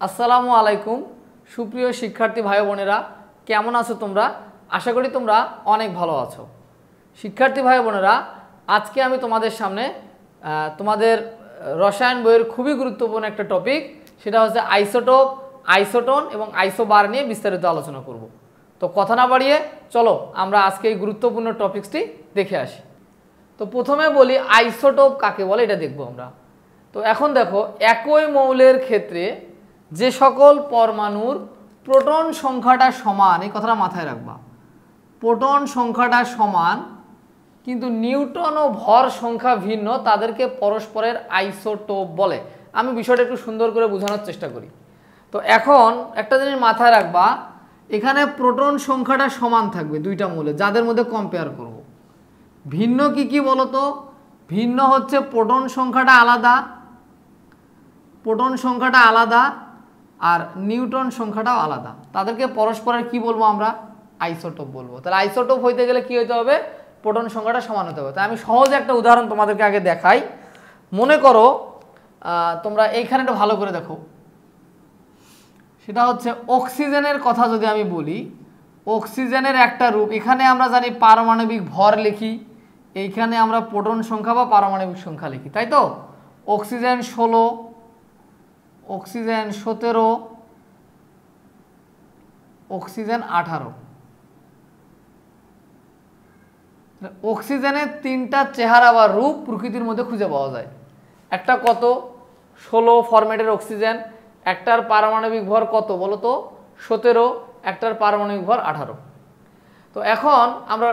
আসসালামু আলাইকুম সুপ্রিয় শিক্ষার্থী ভাই বোনেরা, কেমন আছো তোমরা? আশা করি তোমরা অনেক ভালো আছো। শিক্ষার্থী ভাই বোনেরা, আজকে আমি তোমাদের সামনে তোমাদের রসায়ন বইয়ের খুবই গুরুত্বপূর্ণ একটা টপিক, সেটা হচ্ছে আইসোটোপ, আইসোটোন এবং আইসোবার নিয়ে বিস্তারিত আলোচনা করব। তো কথা না বাড়িয়ে চলো আমরা আজকে এই গুরুত্বপূর্ণ টপিকসটি দেখে আসি। তো প্রথমে বলি আইসোটোপ কাকে বলে, এটা দেখব আমরা। তো এখন দেখো, একই মৌলের ক্ষেত্রে যে সকল পরমাণুর প্রোটন সংখ্যাটা সমান, এই কথাটা মাথায় রাখবা, প্রোটন সংখ্যাটা সমান কিন্তু নিউটন ও ভর সংখ্যা ভিন্ন, তাদেরকে পরস্পরের আইসোটোপ বলে। আমি বিষয়টা একটু সুন্দর করে বোঝানোর চেষ্টা করি। তো এখন একটা জিনিস মাথায় রাখবা, এখানে প্রোটন সংখ্যাটা সমান থাকবে দুইটা মৌলে যাদের মধ্যে কম্পেয়ার করব। ভিন্ন কি কি বলো তো? ভিন্ন হচ্ছে প্রোটন সংখ্যাটা আলাদা, প্রোটন সংখ্যাটা আলাদা, আর নিউটন সংখ্যাটাও আলাদা, তাদেরকে পরস্পরের কি বলবো আমরা? আইসোটোপ বলবো। তাহলে আইসোটোপ হইতে গেলে কি হইতে হবে? প্রোটন সংখ্যাটা সমান হতে হবে। তাই আমি সহজ একটা উদাহরণ তোমাদেরকে আগে দেখাই। মনে করো তোমরা এইখানে একটু ভালো করে দেখো, সেটা হচ্ছে অক্সিজেনের কথা যদি আমি বলি, অক্সিজেনের একটা রূপ, এখানে আমরা জানি পারমাণবিক ভর লিখি, এইখানে আমরা প্রোটন সংখ্যা বা পারমাণবিক সংখ্যা লিখি, তাই তো? Oxygen 16, oxygen 17, oxygen 18। অক্সিজেনের তিনটা চেহারা বা রূপ প্রকৃতির মধ্যে খুঁজে পাওয়া যায়। একটা কত? 16 ফরম্যাটের অক্সিজেন, একটার পারমাণবিক ভর কত বলো তো? 17, একটার পারমাণবিক ভর 18। তো এখন আমরা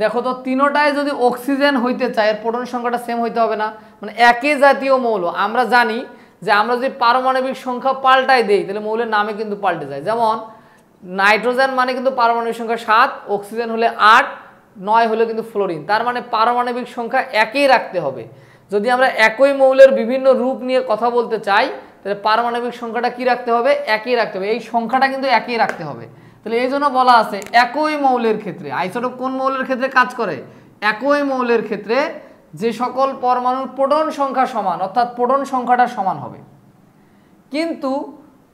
দেখো তো, তিনোটায় যদি অক্সিজেন হইতে চাই, এর প্রোটন সংখ্যাটা সেম হইতে হবে না? মানে একই জাতীয় মৌল, আমরা জানি যে আমরা যদি পারমাণবিক সংখ্যা পাল্টাই দেই তাহলে মৌলের নামে কিন্তু পাল্টে যায়। যেমন নাইট্রোজেন মানে কিন্তু পারমাণবিক সংখ্যা 7, অক্সিজেন হলে 8, 9 হলে কিন্তু ফ্লোরিন, তার মানে পারমাণবিক সংখ্যা একই রাখতে হবে। যদি আমরা একই মৌলের বিভিন্ন রূপ নিয়ে কথা বলতে চাই তাহলে পারমাণবিক সংখ্যাটা কি রাখতে হবে? একই রাখতে হবে, এই সংখ্যাটা কিন্তু একই রাখতে হবে। তাহলে এই জন্য বলা আছে একই মৌলের ক্ষেত্রে, আইসোটোপ কোন মৌলের ক্ষেত্রে কাজ করে? একই মৌলের ক্ষেত্রে যে সকল পরমাণুর প্রোটন সংখ্যা সমান, অর্থাৎ প্রোটন সংখ্যাটা সমান হবে, কিন্তু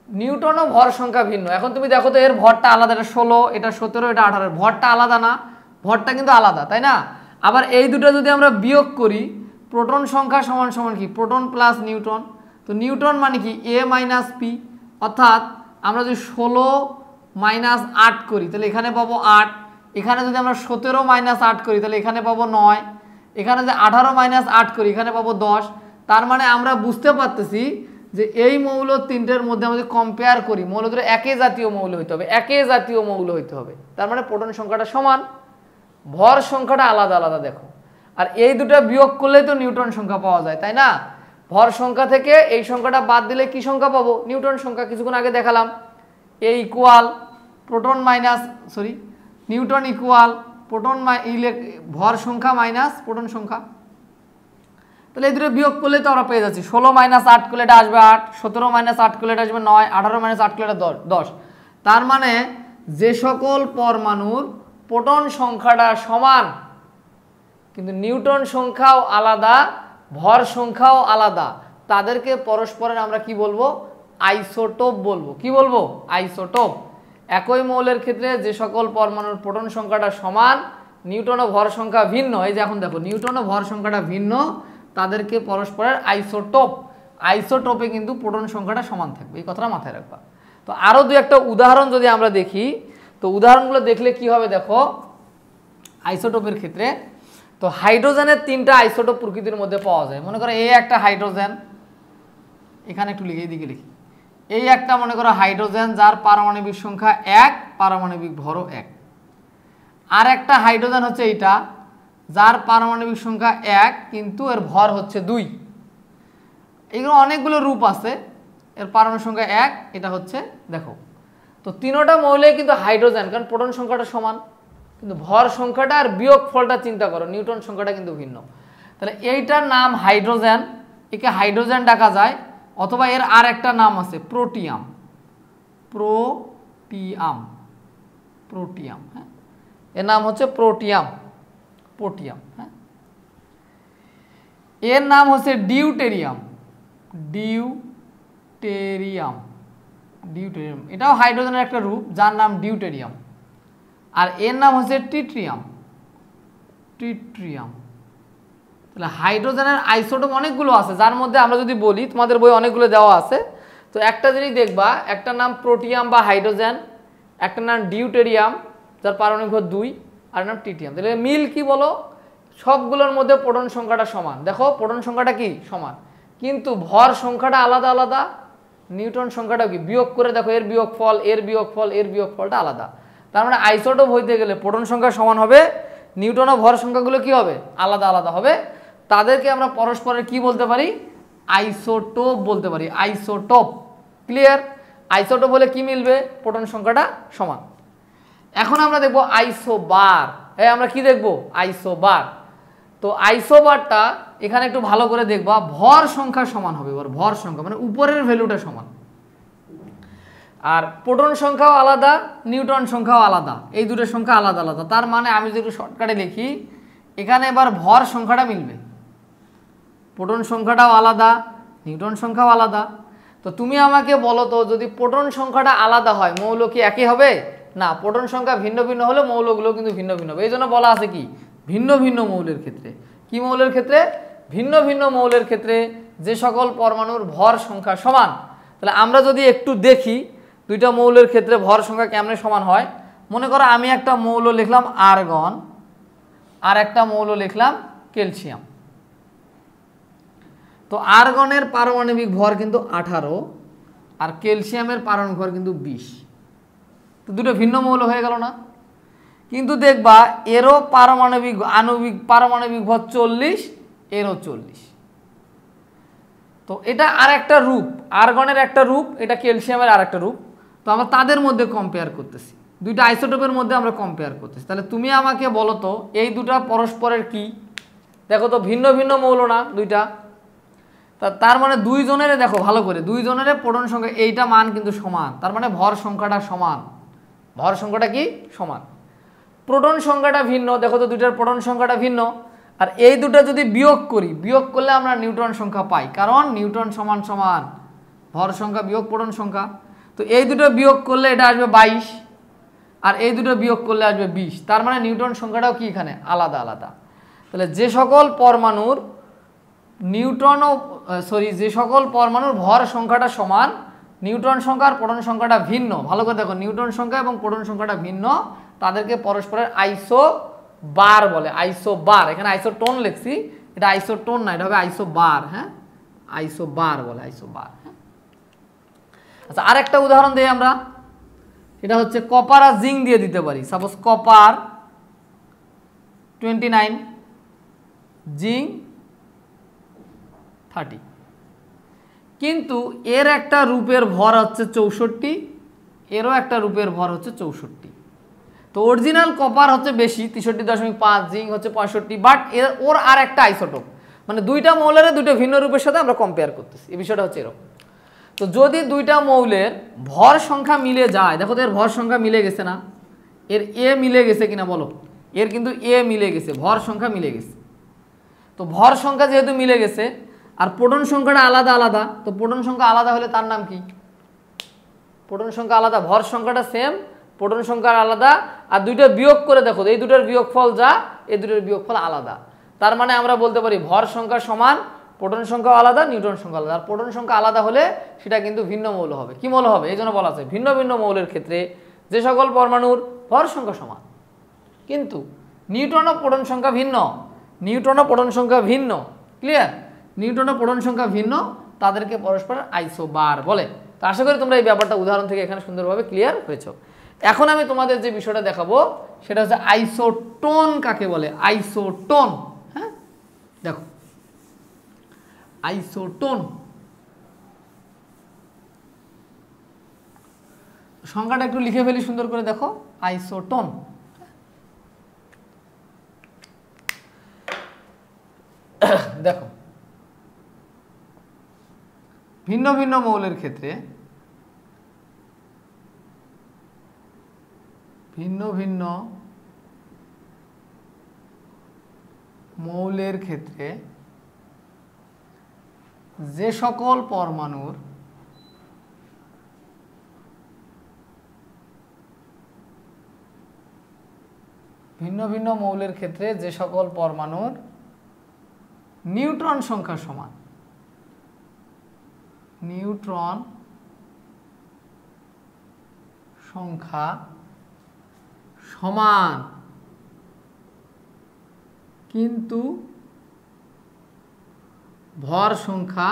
নিউটন ও ভর সংখ্যা ভিন্ন। এখন তুমি দেখো তো, এর ভরটা আলাদা, এটা 16, এটা 17, এটা 18, ভরটা আলাদা না? ভরটা কিন্তু আলাদা, তাই না? আবার এই দুটো যদি আমরা বিয়োগ করি, প্রোটন সংখ্যা সমান সমান কি? Proton plus Newton. তো নিউটন মানে কি? a মাইনাস পি, অর্থাৎ আমরা যদি 16 মাইনাস 8 করি তাহলে এখানে পাবো 8, এখানে যদি আমরা 17 মাইনাস 8 করি তাহলে এখানে পাবো 9, এখানে যদি 18 মাইনাস 8 করি এখানে পাবো 10। তার মানে আমরা বুঝতে পারতেছি যে এই মৌল তিনটের মধ্যে আমাদের কম্পেয়ার করি, মৌল দুটো একই জাতীয় মৌল হইতে হবে, একই জাতীয় মৌল হইতে হবে। তার মানে প্রোটন সংখ্যাটা সমান, ভর সংখ্যাটা আলাদা আলাদা। দেখো, আর এই দুটো বিয়োগ করলেই তো নিউটন সংখ্যা পাওয়া যায়, তাই না? ভর সংখ্যা থেকে এই সংখ্যাটা বাদ দিলে কি সংখ্যা পাবো? নিউটন সংখ্যা। কিছুক্ষণ আগে দেখালাম, A equal proton minus neutron equal proton ভর সংখ্যা মাইনাস প্রোটন সংখ্যা। তাহলে এই দুটো বিয়োগ করলে তো আমরা পেয়ে যাচ্ছি 16 মাইনাস 8 করলে এটা আসবে 8, 17 মাইনাস 8 করলে এটা আসবে 9, 18 মাইনাস 8 করলে এটা 10। তার মানে যে সকল পরমাণুর প্রোটন সংখ্যাটা সমান কিন্তু নিউটন সংখ্যাও আলাদা, ভর সংখ্যাও আলাদা, তাদেরকে পরস্পরের আমরা কি বলবো? আইসোটোপ বলবো। কি বলবো? আইসোটোপ। একই মৌলের ক্ষেত্রে যে সকল পরমাণুর প্রোটন সংখ্যাটা সমান, নিউটন ও ভর সংখ্যা ভিন্ন, এই যে এখন দেখো নিউটন ও ভর সংখ্যাটা ভিন্ন, তাদেরকে পরস্পরের আইসোটোপ। আইসোটোপে কিন্তু প্রোটন সংখ্যাটা সমান থাকবে, এই কথাটা মাথায় রাখবা। তো আরও দু একটা উদাহরণ যদি আমরা দেখি, তো উদাহরণগুলো দেখলে কি হবে দেখো আইসোটোপের ক্ষেত্রে। তো হাইড্রোজেনের তিনটা আইসোটোপ প্রকৃতির মধ্যে পাওয়া যায়। মনে করো এই একটা হাইড্রোজেন, এখানে একটু লিখে এইদিকে লিখি, এই একটা মনে করো হাইড্রোজেন যার পারমাণবিক সংখ্যা 1, পারমাণবিক ভরও 1। আর একটা হাইড্রোজেন হচ্ছে এইটা, যার পারমাণবিক সংখ্যা 1 কিন্তু এর ভর হচ্ছে 2। এগুলো অনেকগুলো রূপ আছে, এর পারমাণবিক সংখ্যা 1, এটা হচ্ছে দেখো। তো তিনোটা মৌলে কিন্তু হাইড্রোজেন, কারণ প্রোটন সংখ্যাটা সমান, কিন্তু ভর সংখ্যাটা আর বিয়োগ ফলটা চিন্তা করো, নিউটন সংখ্যাটা কিন্তু ভিন্ন। তাহলে এইটার নাম হাইড্রোজেন, একে হাইড্রোজেন ডাকা যায়, অথবা এর আর একটা নাম আছে প্রোটিয়াম। প্রোটিয়াম, প্রোটিয়াম, হ্যাঁ, এর নাম হচ্ছে প্রোটিয়াম, প্রোটিয়াম, হ্যাঁ। এর নাম হচ্ছে ডিউটেরিয়াম, ডিউটেরিয়াম, ডিউটেরিয়াম, এটাও হাইড্রোজেনের একটা রূপ যার নাম ডিউটেরিয়াম, আর এর নাম হচ্ছে ট্রিটিয়াম। ট্রিটিয়াম। তাহলে হাইড্রোজেনের আইসোটোপ অনেকগুলো আছে, যার মধ্যে আমরা যদি বলি, তোমাদের বই অনেকগুলো দেওয়া আছে, তো একটা জিনিস দেখবা, একটা নাম প্রোটিয়াম বা হাইড্রোজেন, একটা নাম ডিউটেরিয়াম যার পারমাণবিক ভর 2, আর নাম ট্রিটিয়াম। তাহলে মিল কি বলো, সবগুলোর মধ্যে প্রোটন সংখ্যাটা সমান। দেখো প্রোটন সংখ্যাটা কি সমান, কিন্তু ভর সংখ্যাটা আলাদা আলাদা। নিউট্রন সংখ্যাটা কি, বিয়োগ করে দেখো, এর বিয়োগফল, এর বিয়োগফল, এর বিয়োগফলটা আলাদা। তার মানে আইসোটোপ হইতে গেলে প্রোটন সংখ্যা সমান হবে, নিউটন ও ভর সংখ্যাগুলো কি হবে, আলাদা আলাদা হবে। তাদেরকে আমরা পরস্পরের কি বলতে পারি, আইসোটোপ বলতে পারি। আইসোটোপ। ক্লিয়ার? আইসোটোপ হলে কি মিলবে, প্রোটন সংখ্যাটা সমান। এখন আমরা দেখব আইসোবার। আমরা কি দেখব, আইসোবার। তো আইসোবারটা এখানে একটু ভালো করে দেখবা, ভর সংখ্যা সমান হবে, ভর সংখ্যা মানে উপরের ভ্যালুটা সমান, আর প্রোটন সংখ্যাও আলাদা, নিউট্রন সংখ্যাও আলাদা, এই দুটো সংখ্যা আলাদা আলাদা। তার মানে আমি যদি শর্টকাটে লিখি, এখানে এবার ভর সংখ্যাটা মিলবে, প্রোটন সংখ্যাটাও আলাদা, নিউট্রন সংখ্যাও আলাদা। তো তুমি আমাকে বলো তো, যদি প্রোটন সংখ্যাটা আলাদা হয় মৌল কি একই হবে? না, প্রোটন সংখ্যা ভিন্ন ভিন্ন হলে মৌলগুলো কিন্তু ভিন্ন ভিন্ন হবে। এই জন্য বলা আছে কি, ভিন্ন ভিন্ন মৌলের ক্ষেত্রে। কি মৌলের ক্ষেত্রে? ভিন্ন ভিন্ন মৌলের ক্ষেত্রে যে সকল পরমাণুর ভর সংখ্যা সমান। তাহলে আমরা যদি একটু দেখি দুইটা মৌলের ক্ষেত্রে ভর সংখ্যা কেমনে সমান হয়। মনে করো আমি একটা মৌল লিখলাম আর্গন, আর একটা মৌল লিখলাম ক্যালসিয়াম। তো আর্গনের পারমাণবিক ভর কিন্তু 18, আর ক্যালসিয়ামের পারমাণবিক ভর কিন্তু 20। তো দুটো ভিন্ন মৌল হয়ে গেল না? কিন্তু দেখবা এরও পারমাণবিক ভর 40, এরও 40। তো এটা আর একটা রূপ, আর্গনের একটা রূপ, এটা ক্যালসিয়ামের আর একটা রূপ। তো আমরা তাদের মধ্যে কম্পেয়ার করতেছি, দুইটা আইসোটোপের মধ্যে আমরা কম্পেয়ার করতেছি। তাহলে তুমি আমাকে বলো তো, এই দুটা পরস্পরের কি? দেখো তো ভিন্ন ভিন্ন মৌল না দুইটা, তার মানে দুইজনের, দেখো ভালো করে, দুইজনের প্রোটন সংখ্যা এইটা মান কিন্তু সমান। তার মানে ভর সংখ্যাটা সমান, ভর সংখ্যাটা কি সমান। প্রোটন সংখ্যাটা ভিন্ন, দেখো তো দুইটার প্রোটন সংখ্যাটা ভিন্ন। আর এই দুটো যদি বিয়োগ করি, বিয়োগ করলে আমরা নিউট্রন সংখ্যা পাই, কারণ নিউট্রন সমান সমান ভর সংখ্যা বিয়োগ প্রোটন সংখ্যা। তো এই দুটো বিয়োগ করলে এটা আসবে 22, আর এই দুটো বিয়োগ করলে আসবে 20। তার মানে নিউট্রন সংখ্যাটাও কি এখানে আলাদা আলাদা। তাহলে যে সকল পরমাণুর যে সকল পরমাণুর ভর সংখ্যাটা সমান, নিউট্রন সংখ্যা আর প্রোটন সংখ্যাটা ভিন্ন, ভালো করে দেখো, নিউট্রন সংখ্যা এবং প্রোটন সংখ্যাটা ভিন্ন, তাদেরকে পরস্পরের আইসোবার বলে। আইসোবার, এখানে আইসোটোন লিখছি, এটা আইসোটোন না, এটা হবে আইসোবার। হ্যাঁ, আইসোবার বলে, আইসোবার। আচ্ছা, আরেকটা উদাহরণ দিই আমরা, এটা হচ্ছে কপার আর জিঙ্ক দিয়ে দিতে পারি। সাপোজ কপার 29, জিঙ্ক 30, কিন্তু এর একটা রূপের ভর হচ্ছে 64, এরও একটা রূপের ভর হচ্ছে 64। তো অরিজিনাল কপার হচ্ছে বেশি 63.5, জিঙ্ক হচ্ছে 65, বাট ওর আর একটা আইসোটোপ, মানে দুইটা মৌলের দুইটা ভিন্ন রূপের সাথে আমরা কম্পেয়ার করতেছি। এই বিষয়টা হচ্ছে এরকম। তো যদি দুইটা মৌলের ভর সংখ্যা মিলে যায়, দেখো তো এর ভর সংখ্যা মিলে গেছে না, এর এ মিলে গেছে কিনা বলো, এর কিন্তু এ মিলে গেছে, ভর সংখ্যা মিলে গেছে। তো ভর সংখ্যা যেহেতু মিলে গেছে, আর প্রোটন সংখ্যাটা আলাদা আলাদা, তো প্রোটন সংখ্যা আলাদা হলে তার নাম কি, প্রোটন সংখ্যা আলাদা, ভর সংখ্যাটা সেম, প্রোটন সংখ্যা আলাদা, আর দুইটা বিয়োগ করে দেখো, এই দুটোর বিয়োগফল যা, এই দুটোর বিয়োগফল আলাদা। তার মানে আমরা বলতে পারি ভর সংখ্যা সমান, প্রোটন সংখ্যা আলাদা, নিউট্রন সংখ্যা আলাদা। আর প্রোটন সংখ্যা আলাদা হলে সেটা কিন্তু ভিন্ন মৌল হবে। কি মৌল হবে? এই জন্য বলা আছে ভিন্ন ভিন্ন মৌলের ক্ষেত্রে যে সকল পরমাণুর ভর সংখ্যা সমান, কিন্তু নিউট্রন ও প্রোটন সংখ্যা ভিন্ন, নিউট্রন ও প্রোটন সংখ্যা ভিন্ন। ক্লিয়ার? নিউট্রন ও প্রোটন সংখ্যা ভিন্ন, তাদেরকে পরস্পর আইসোবার বলে। তো আশা করি তোমরা এই ব্যাপারটা উদাহরণ থেকে এখানে সুন্দরভাবে ক্লিয়ার হয়েছে। এখন আমি তোমাদের যে বিষয়টা দেখাবো সেটা হচ্ছে আইসোটোন কাকে বলে। আইসোটোন, হ্যাঁ দেখো, আইসোটোন সংখ্যাটা একটু লিখে ফেলি সুন্দর করে, দেখো আইসোটোন। দেখো, ভিন্ন ভিন্ন মৌলের ক্ষেত্রে, ভিন্ন ভিন্ন মৌলের ক্ষেত্রে যে সকল পরমাণুর ভিন্ন ভিন্ন মৌলের ক্ষেত্রে যে সকল পরমাণুর নিউট্রন সংখ্যা সমান, নিউট্রন সংখ্যা সমান কিন্তু ভর সংখ্যা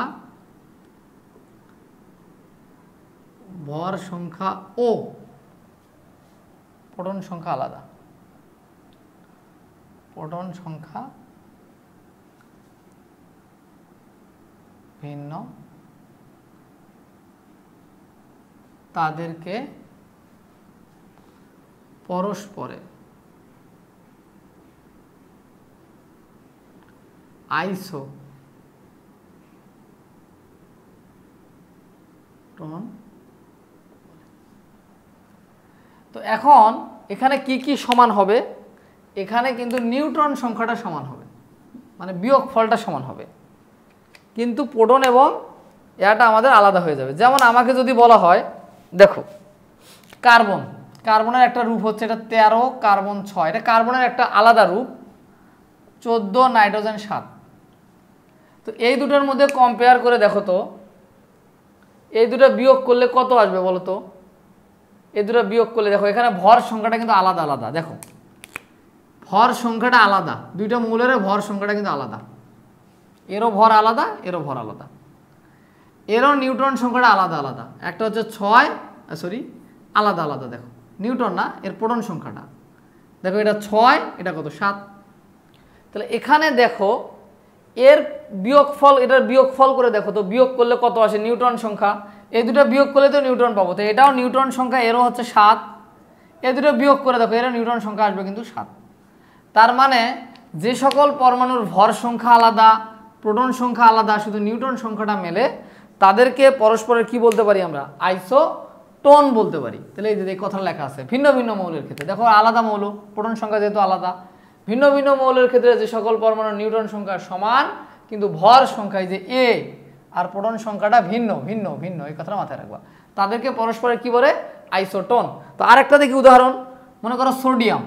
ও প্রোটন সংখ্যা আলাদা, প্রোটন সংখ্যা ভিন্ন, তাদেরকে পরস্পরে আইসোটন। তো এখন এখানে কি কি সমান হবে, এখানে কিন্তু নিউট্রন সংখ্যাটা সমান হবে, মানে বিয়োগফলটা সমান হবে, কিন্তু প্রোটন এবং এটা আমাদের আলাদা হয়ে যাবে। যেমন আমাকে যদি বলা হয়, দেখো কার্বনের একটা রূপ হচ্ছে এটা 13 কার্বন 6, এটা কার্বনের একটা আলাদা রূপ 14 নাইট্রোজেন 7। তো এই দুটোর মধ্যে কম্পেয়ার করে দেখো তো, এই দুটো বিয়োগ করলে কত আসবে বলো তো? এই দুটো বিয়োগ করলে দেখো এখানে ভর সংখ্যাটা কিন্তু আলাদা আলাদা, দেখো ভর সংখ্যাটা আলাদা, দুইটা মৌলের ভর সংখ্যাটা কিন্তু আলাদা, এরও ভর আলাদা, এরও ভর আলাদা, এরও নিউট্রন সংখ্যাটা আলাদা আলাদা, একটা হচ্ছে 6 আলাদা আলাদা, দেখো নিউট্রন না, এর প্রোটন সংখ্যাটা দেখো, এটা 6, এটা কত 7। তাহলে এখানে দেখো এর বিয়োগফল, এটার বিয়োগফল করে দেখো তো, বিয়োগ করলে কত আসে নিউট্রন সংখ্যা, এই দুটো বিয়োগ করলে তো নিউট্রন পাবো, তো এটাও নিউট্রন সংখ্যা, এরও হচ্ছে 7, এই দুটো বিয়োগ করে দেখো এরও নিউট্রন সংখ্যা আসবে কিন্তু 7। তার মানে যে সকল পরমাণুর ভর সংখ্যা আলাদা, প্রোটন সংখ্যা আলাদা, শুধু নিউট্রন সংখ্যাটা মেলে, তাদেরকে পরস্পরের কি বলতে পারি আমরা? আইসোটোন বলতে পারি। তাহলে এই যে এই কথা লেখা আছে ভিন্ন ভিন্ন মৌলের ক্ষেত্রে, দেখো আলাদা মৌল, প্রোটন সংখ্যা যেহেতু আলাদা, ভিন্ন ভিন্ন মৌলের ক্ষেত্রে যে সকল পরমাণুর নিউট্রন সংখ্যা সমান কিন্তু ভর সংখ্যায় যে এ আর প্রোটন সংখ্যাটা ভিন্ন ভিন্ন ভিন্ন, এই কথাটা মাথায় রাখবা, তাদেরকে পরস্পরের কি বলে? আইসোটোন। তো আরেকটা দেখি উদাহরণ, মনে করো সোডিয়াম,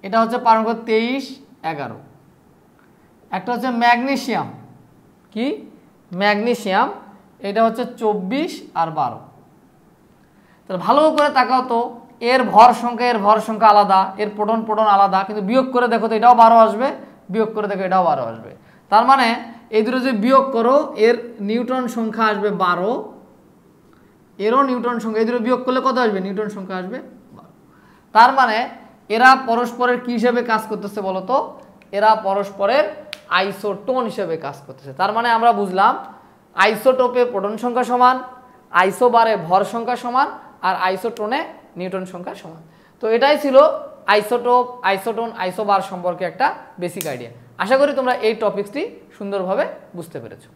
এটা হচ্ছে পারমাণবিক 23 11, একটা হচ্ছে ম্যাগনেসিয়াম, কি ম্যাগনেসিয়াম, এটা হচ্ছে 24 আর 12। তাহলে ভালো করে তাকাও তো, এর ভর সংখ্যা আলাদা, এর প্রোটন আলাদা, কিন্তু বিয়োগ করে দেখো তো এটাও 12 আসবে, বিয়োগ করে দেখো এটাও 12 আসবে। তার মানে এই দুটো যদি বিয়োগ করো, এর নিউট্রন সংখ্যা আসবে 12, এরও নিউট্রন সংখ্যা, এই দুটো বিয়োগ করলে কত আসবে? নিউট্রন সংখ্যা আসবে 12। তার মানে এরা পরস্পরের কি হিসেবে কাজ করতেছে বলো তো? এরা পরস্পরের আইসোটোন হিসেবে কাজ করতেছে। তার মানে আমরা বুঝলাম আইসোটোপে প্রোটন সংখ্যা সমান, আইসোবারে ভর সংখ্যা সমান, আর আইসোটোনে নিউট্রন সংখ্যা সমান। তো এটাই ছিল আইসোটোপ, আইসোটোন, আইসোবার সম্পর্কে একটা বেসিক আইডিয়া। আশা করি তোমরা এই টপিকসটি সুন্দরভাবে বুঝতে পেরেছো।